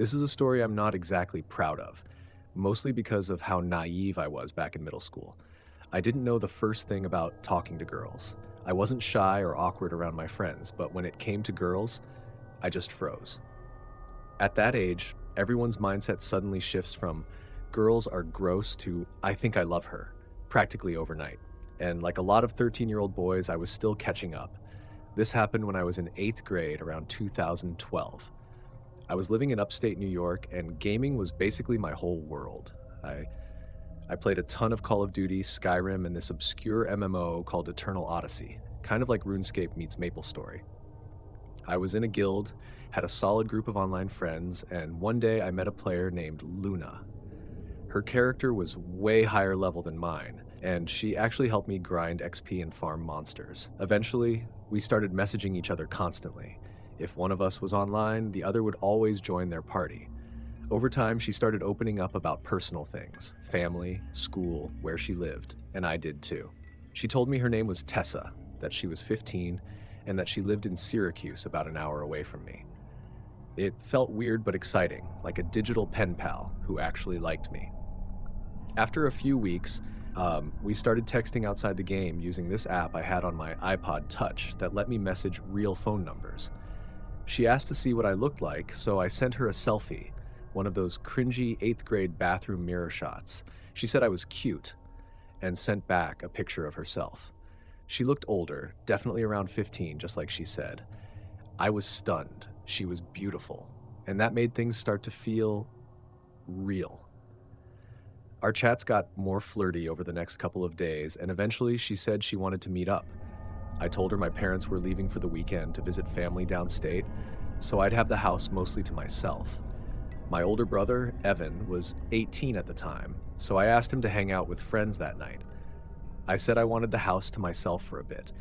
This is a story I'm not exactly proud of, mostly because of how naive I was back in middle school. I didn't know the first thing about talking to girls. I wasn't shy or awkward around my friends, but when it came to girls, I just froze. At that age, everyone's mindset suddenly shifts from girls are gross to I think I love her, practically overnight. And like a lot of 13-year-old boys, I was still catching up. This happened when I was in 8th grade around 2012. I was living in upstate New York, and gaming was basically my whole world. I, I played a ton of Call of Duty, Skyrim, and this obscure MMO called Eternal Odyssey, kind of like RuneScape meets MapleStory. I was in a guild, had a solid group of online friends, and one day I met a player named Luna. Her character was way higher level than mine, and she actually helped me grind XP and farm monsters. Eventually, we started messaging each other constantly. If one of us was online, the other would always join their party. Over time, she started opening up about personal things, family, school, where she lived, and I did too. She told me her name was Tessa, that she was 15, and that she lived in Syracuse about an hour away from me. It felt weird but exciting, like a digital pen pal who actually liked me. After a few weeks, we started texting outside the game using this app I had on my iPod Touch that let me message real phone numbers. She asked to see what I looked like, so I sent her a selfie, one of those cringy 8th grade bathroom mirror shots. She said I was cute, and sent back a picture of herself. She looked older, definitely around 15, just like she said. I was stunned. She was beautiful, and that made things start to feel real. Our chats got more flirty over the next couple of days, and eventually she said she wanted to meet up. I told her my parents were leaving for the weekend to visit family downstate, so I'd have the house mostly to myself. My older brother, Evan, was 18 at the time, so I asked him to hang out with friends that night. I said I wanted the house to myself for a bit.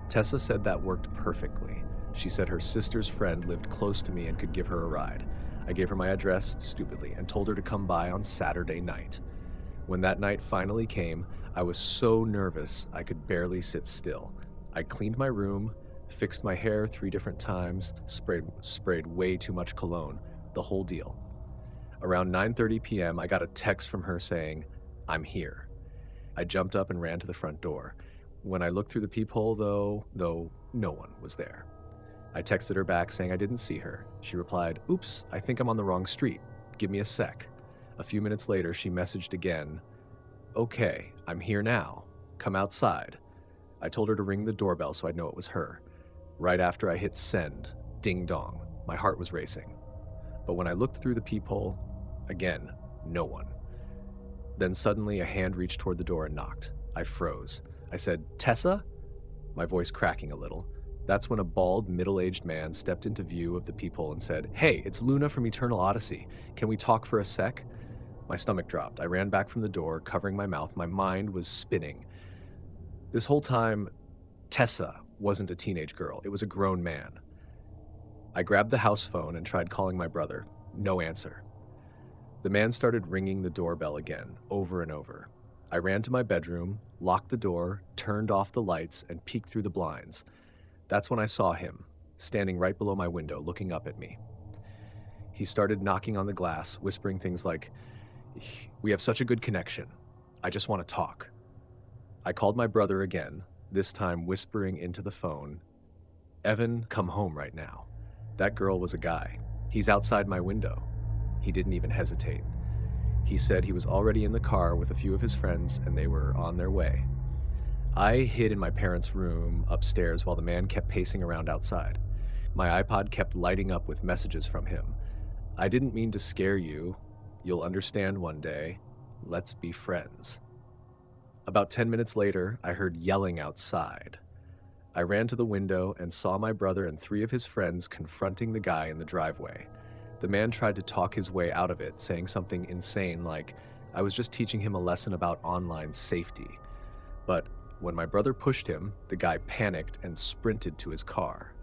Tessa said that worked perfectly. She said her sister's friend lived close to me and could give her a ride. I gave her my address, stupidly, and told her to come by on Saturday night. When that night finally came, I was so nervous I could barely sit still. I cleaned my room, fixed my hair 3 different times, sprayed way too much cologne, the whole deal. Around 9:30 p.m., I got a text from her saying, "I'm here." I jumped up and ran to the front door. When I looked through the peephole, though no one was there. I texted her back saying I didn't see her. She replied, "Oops, I think I'm on the wrong street. Give me a sec." A few minutes later, she messaged again, "Okay, I'm here now. Come outside." I told her to ring the doorbell so I'd know it was her. Right after I hit send, ding dong, my heart was racing. But when I looked through the peephole, again, no one. Then suddenly a hand reached toward the door and knocked. I froze. I said, "Tessa?" My voice cracking a little. That's when a bald, middle-aged man stepped into view of the peephole and said, "Hey, it's Luna from Eternal Odyssey. Can we talk for a sec?" My stomach dropped. I ran back from the door, covering my mouth. My mind was spinning. This whole time, Tessa wasn't a teenage girl. It was a grown man. I grabbed the house phone and tried calling my brother. No answer. The man started ringing the doorbell again, over and over. I ran to my bedroom, locked the door, turned off the lights, and peeked through the blinds. That's when I saw him, standing right below my window, looking up at me. He started knocking on the glass, whispering things like, "We have such a good connection. I just want to talk." I called my brother again, this time whispering into the phone, "Evan, come home right now." That girl was a guy. He's outside my window. He didn't even hesitate. He said he was already in the car with a few of his friends and they were on their way. I hid in my parents' room upstairs while the man kept pacing around outside. My iPod kept lighting up with messages from him. "I didn't mean to scare you. You'll understand one day. Let's be friends." About 10 minutes later, I heard yelling outside. I ran to the window and saw my brother and 3 of his friends confronting the guy in the driveway. The man tried to talk his way out of it, saying something insane like, I was just teaching him a lesson about online safety. But when my brother pushed him, the guy panicked and sprinted to his car.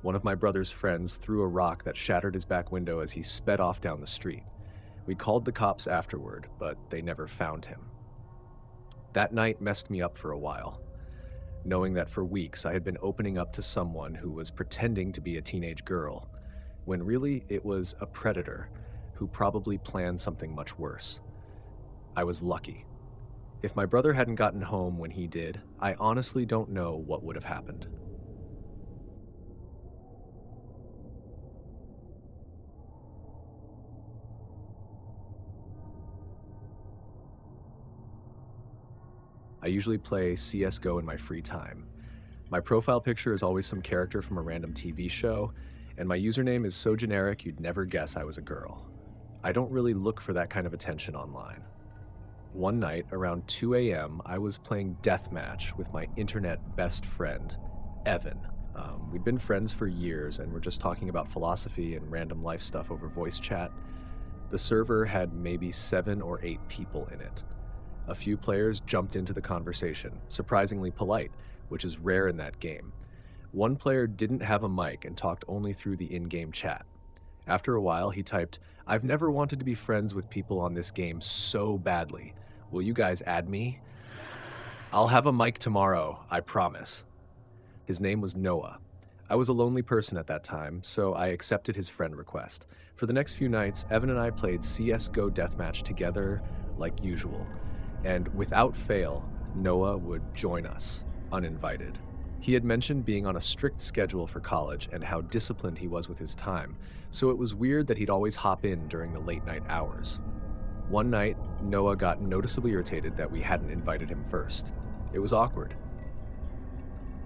One of my brother's friends threw a rock that shattered his back window as he sped off down the street. We called the cops afterward, but they never found him. That night messed me up for a while, knowing that for weeks I had been opening up to someone who was pretending to be a teenage girl, when really it was a predator, who probably planned something much worse. I was lucky. If my brother hadn't gotten home when he did, I honestly don't know what would have happened. I usually play CSGO in my free time. My profile picture is always some character from a random TV show, and my username is so generic you'd never guess I was a girl. I don't really look for that kind of attention online. One night, around 2 a.m., I was playing deathmatch with my internet best friend, Evan. We'd been friends for years and we're just talking about philosophy and random life stuff over voice chat. The server had maybe 7 or 8 people in it. A few players jumped into the conversation, surprisingly polite, which is rare in that game. One player didn't have a mic and talked only through the in-game chat. After a while, he typed, "I've never wanted to be friends with people on this game so badly. Will you guys add me? I'll have a mic tomorrow, I promise." His name was Noah. I was a lonely person at that time, so I accepted his friend request. For the next few nights, Evan and I played CSGO Deathmatch together like usual. And without fail, Noah would join us, uninvited. He had mentioned being on a strict schedule for college and how disciplined he was with his time, so it was weird that he'd always hop in during the late night hours. One night, Noah got noticeably irritated that we hadn't invited him first. It was awkward,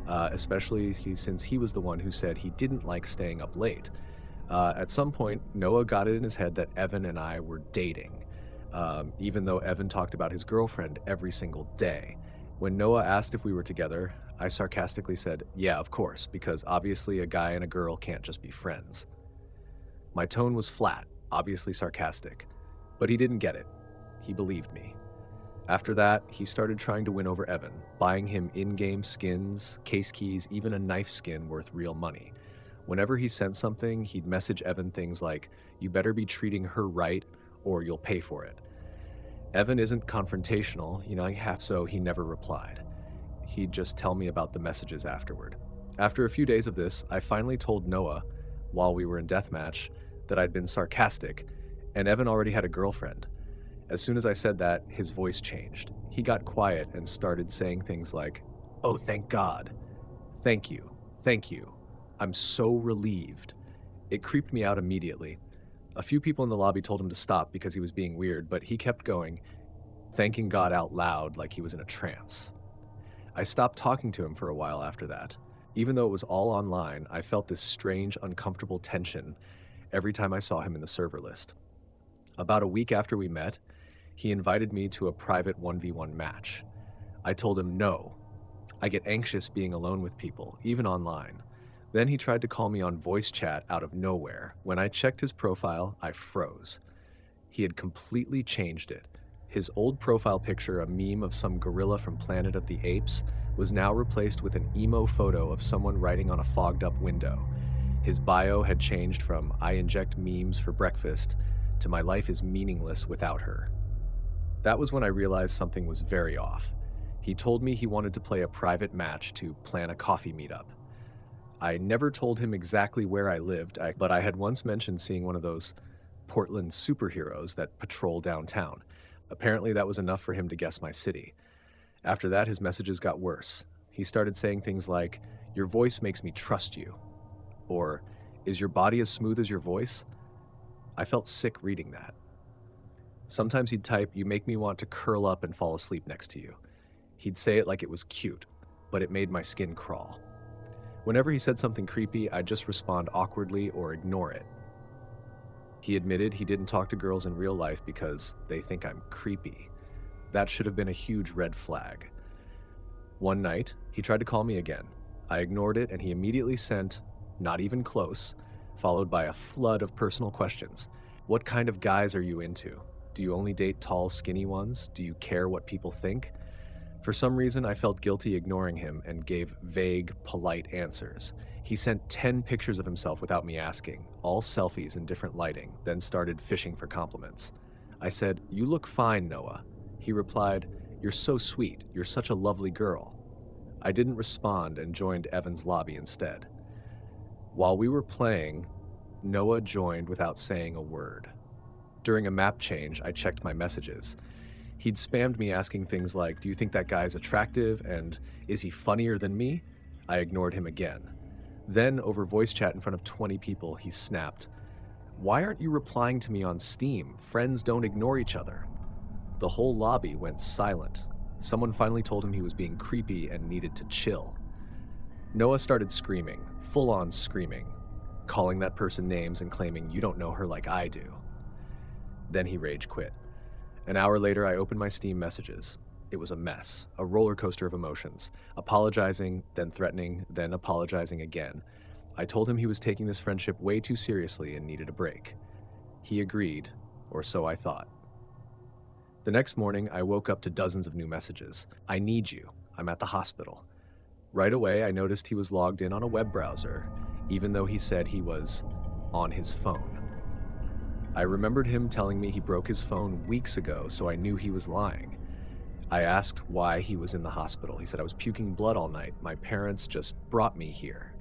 especially since he was the one who said he didn't like staying up late. At some point, Noah got it in his head that Evan and I were dating, even though Evan talked about his girlfriend every single day. When Noah asked if we were together, I sarcastically said, "Yeah, of course, because obviously a guy and a girl can't just be friends." My tone was flat, obviously sarcastic, but he didn't get it. He believed me. After that, he started trying to win over Evan, buying him in-game skins, case keys, even a knife skin worth real money. Whenever he sent something, he'd message Evan things like, "You better be treating her right or you'll pay for it." Evan isn't confrontational, so he never replied. He'd just tell me about the messages afterward. After a few days of this, I finally told Noah, while we were in deathmatch, that I'd been sarcastic, and Evan already had a girlfriend. As soon as I said that, his voice changed. He got quiet and started saying things like, "Oh, thank God. Thank you. Thank you. I'm so relieved." It creeped me out immediately. A few people in the lobby told him to stop because he was being weird, but he kept going, thanking God out loud like he was in a trance. I stopped talking to him for a while after that. Even though it was all online, I felt this strange, uncomfortable tension every time I saw him in the server list. About a week after we met, he invited me to a private 1v1 match. I told him no. I get anxious being alone with people, even online. Then he tried to call me on voice chat out of nowhere. When I checked his profile, I froze. He had completely changed it. His old profile picture, a meme of some gorilla from Planet of the Apes, was now replaced with an emo photo of someone writing on a fogged-up window. His bio had changed from "I inject memes for breakfast" to "My life is meaningless without her." That was when I realized something was very off. He told me he wanted to play a private match to plan a coffee meetup. I never told him exactly where I lived, but I had once mentioned seeing one of those Portland superheroes that patrol downtown. Apparently that was enough for him to guess my city. After that, his messages got worse. He started saying things like, "Your voice makes me trust you," or "Is your body as smooth as your voice?" I felt sick reading that. Sometimes he'd type, "You make me want to curl up and fall asleep next to you." He'd say it like it was cute, but it made my skin crawl. Whenever he said something creepy, I'd just respond awkwardly or ignore it. He admitted he didn't talk to girls in real life because they think I'm creepy. That should have been a huge red flag. One night, he tried to call me again. I ignored it and he immediately sent, "Not even close," followed by a flood of personal questions. What kind of guys are you into? Do you only date tall, skinny ones? Do you care what people think? For some reason, I felt guilty ignoring him and gave vague, polite answers. He sent 10 pictures of himself without me asking, all selfies in different lighting, then started fishing for compliments. I said, "You look fine, Noah." He replied, "You're so sweet. You're such a lovely girl." I didn't respond and joined Evan's lobby instead. While we were playing, Noah joined without saying a word. During a map change, I checked my messages. He'd spammed me asking things like, "Do you think that guy's attractive?" and "Is he funnier than me?" I ignored him again. Then, over voice chat in front of 20 people, he snapped, "Why aren't you replying to me on Steam? Friends don't ignore each other." The whole lobby went silent. Someone finally told him he was being creepy and needed to chill. Noah started screaming, full on screaming, calling that person names and claiming, "You don't know her like I do." Then he rage quit. An hour later, I opened my Steam messages. It was a mess, a roller coaster of emotions, apologizing, then threatening, then apologizing again. I told him he was taking this friendship way too seriously and needed a break. He agreed, or so I thought. The next morning, I woke up to dozens of new messages. "I need you. I'm at the hospital." Right away, I noticed he was logged in on a web browser, even though he said he was on his phone. I remembered him telling me he broke his phone weeks ago, so I knew he was lying. I asked why he was in the hospital. He said, "I was puking blood all night. My parents just brought me here."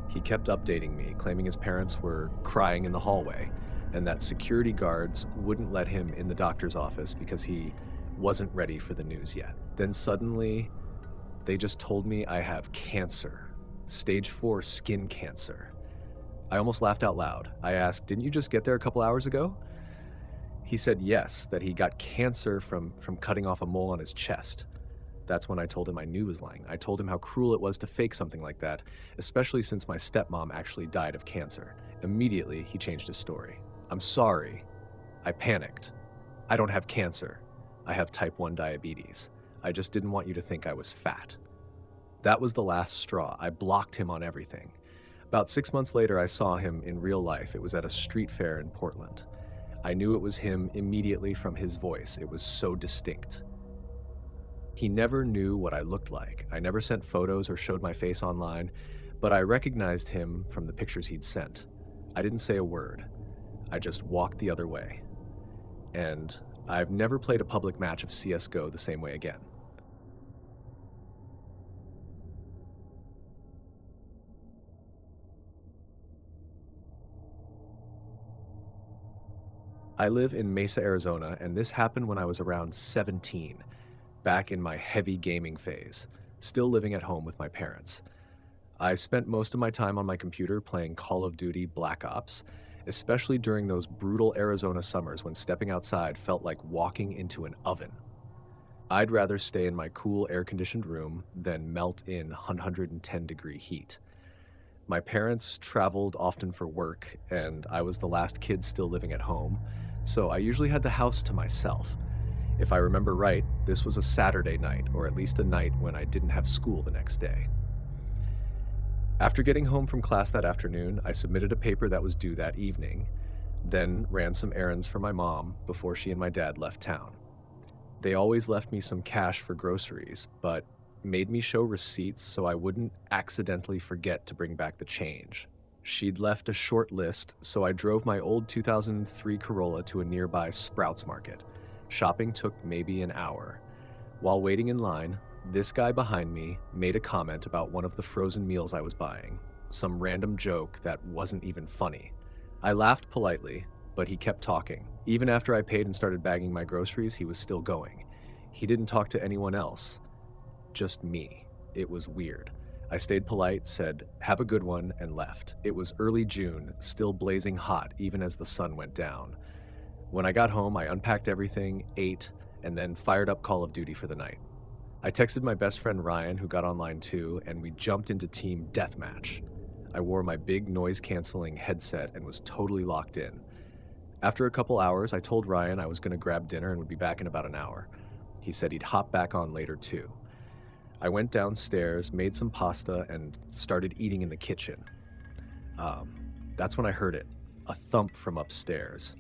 He kept updating me, claiming his parents were crying in the hallway and that security guards wouldn't let him in the doctor's office because he wasn't ready for the news yet. Then suddenly, they just told me I have cancer, stage 4 skin cancer. I almost laughed out loud. I asked, "Didn't you just get there a couple hours ago?" He said yes, that he got cancer from cutting off a mole on his chest. That's when I told him I knew he was lying. I told him how cruel it was to fake something like that, especially since my stepmom actually died of cancer. Immediately, he changed his story. "I'm sorry. I panicked. I don't have cancer. I have type 1 diabetes. I just didn't want you to think I was fat." That was the last straw. I blocked him on everything. About 6 months later, I saw him in real life. It was at a street fair in Portland. I knew it was him immediately from his voice. It was so distinct. He never knew what I looked like. I never sent photos or showed my face online, but I recognized him from the pictures he'd sent. I didn't say a word. I just walked the other way. And I've never played a public match of CS:GO the same way again. I live in Mesa, Arizona, and this happened when I was around 17, back in my heavy gaming phase, still living at home with my parents. I spent most of my time on my computer playing Call of Duty Black Ops, especially during those brutal Arizona summers when stepping outside felt like walking into an oven. I'd rather stay in my cool air-conditioned room than melt in 110-degree heat. My parents traveled often for work, and I was the last kid still living at home, so I usually had the house to myself. If I remember right, this was a Saturday night, or at least a night when I didn't have school the next day. After getting home from class that afternoon, I submitted a paper that was due that evening, then ran some errands for my mom before she and my dad left town. They always left me some cash for groceries, but made me show receipts so I wouldn't accidentally forget to bring back the change. She'd left a short list, so I drove my old 2003 Corolla to a nearby Sprouts Market. Shopping took maybe an hour. While waiting in line, this guy behind me made a comment about one of the frozen meals I was buying, some random joke that wasn't even funny. I laughed politely, but he kept talking. Even after I paid and started bagging my groceries, he was still going. He didn't talk to anyone else, just me. It was weird. I stayed polite, said, "Have a good one," and left. It was early June, still blazing hot even as the sun went down. When I got home, I unpacked everything, ate, and then fired up Call of Duty for the night. I texted my best friend Ryan, who got online too, and we jumped into Team Deathmatch. I wore my big noise-canceling headset and was totally locked in. After a couple hours, I told Ryan I was going to grab dinner and would be back in about an hour. He said he'd hop back on later too. I went downstairs, made some pasta, and started eating in the kitchen. That's when I heard it, a thump from upstairs.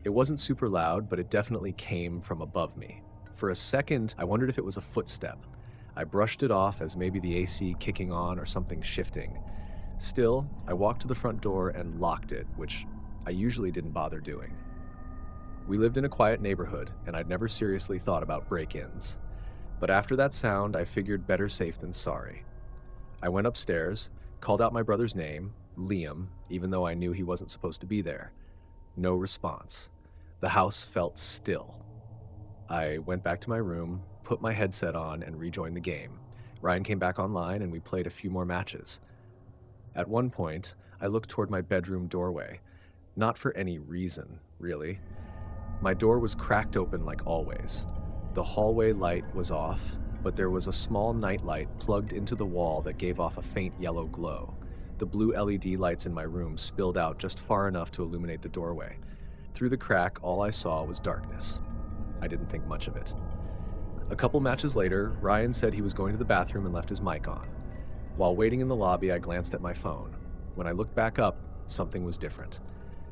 It wasn't super loud, but it definitely came from above me. For a second, I wondered if it was a footstep. I brushed it off as maybe the AC kicking on or something shifting. Still, I walked to the front door and locked it, which I usually didn't bother doing. We lived in a quiet neighborhood, and I'd never seriously thought about break-ins. But after that sound, I figured better safe than sorry. I went upstairs, called out my brother's name, Liam, even though I knew he wasn't supposed to be there. No response. The house felt still. I went back to my room, put my headset on, and rejoined the game. Ryan came back online, and we played a few more matches. At one point, I looked toward my bedroom doorway. Not for any reason, really. My door was cracked open like always. The hallway light was off, but there was a small nightlight plugged into the wall that gave off a faint yellow glow. The blue LED lights in my room spilled out just far enough to illuminate the doorway. Through the crack, all I saw was darkness. I didn't think much of it. A couple matches later, Ryan said he was going to the bathroom and left his mic on. While waiting in the lobby, I glanced at my phone. When I looked back up, something was different.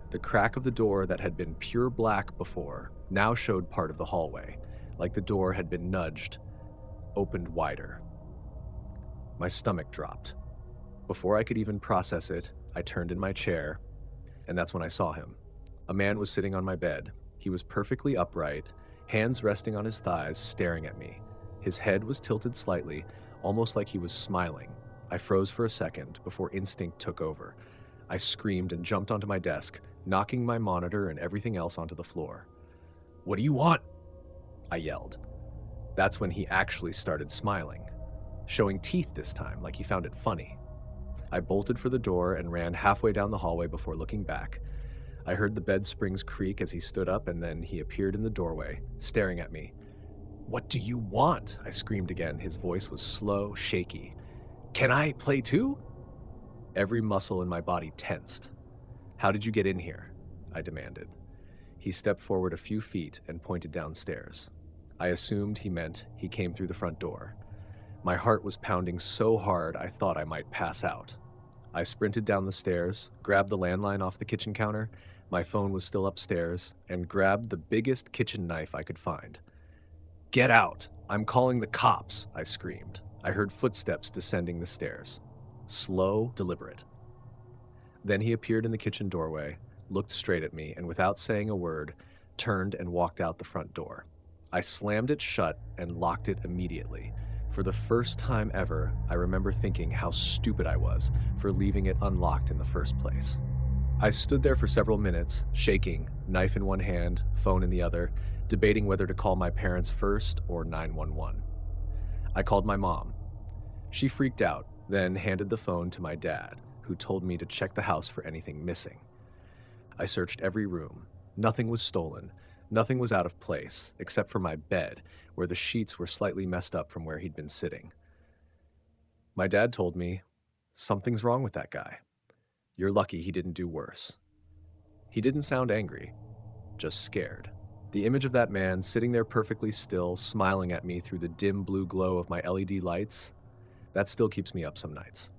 The crack of the door that had been pure black before now showed part of the hallway, like the door had been nudged, opened wider. My stomach dropped. Before I could even process it, I turned in my chair, and that's when I saw him. A man was sitting on my bed. He was perfectly upright, hands resting on his thighs, staring at me. His head was tilted slightly, almost like he was smiling. I froze for a second before instinct took over. I screamed and jumped onto my desk, knocking my monitor and everything else onto the floor. "What do you want?" I yelled. That's when he actually started smiling, showing teeth this time, like he found it funny. I bolted for the door and ran halfway down the hallway before looking back. I heard the bed springs creak as he stood up, and then he appeared in the doorway, staring at me. "What do you want?" I screamed again. His voice was slow, shaky. "Can I play too?" Every muscle in my body tensed. "How did you get in here?" I demanded. He stepped forward a few feet and pointed downstairs. I assumed he meant he came through the front door. My heart was pounding so hard I thought I might pass out. I sprinted down the stairs, grabbed the landline off the kitchen counter, my phone was still upstairs, and grabbed the biggest kitchen knife I could find. "Get out! I'm calling the cops!" I screamed. I heard footsteps descending the stairs. Slow, deliberate. Then he appeared in the kitchen doorway, looked straight at me, and without saying a word, turned and walked out the front door. I slammed it shut and locked it immediately. For the first time ever, I remember thinking how stupid I was for leaving it unlocked in the first place. I stood there for several minutes, shaking, knife in one hand, phone in the other, debating whether to call my parents first or 911. I called my mom. She freaked out, then handed the phone to my dad, who told me to check the house for anything missing. I searched every room. Nothing was stolen. Nothing was out of place, except for my bed, where the sheets were slightly messed up from where he'd been sitting. My dad told me, "Something's wrong with that guy. You're lucky he didn't do worse." He didn't sound angry, just scared. The image of that man sitting there perfectly still, smiling at me through the dim blue glow of my LED lights, that still keeps me up some nights.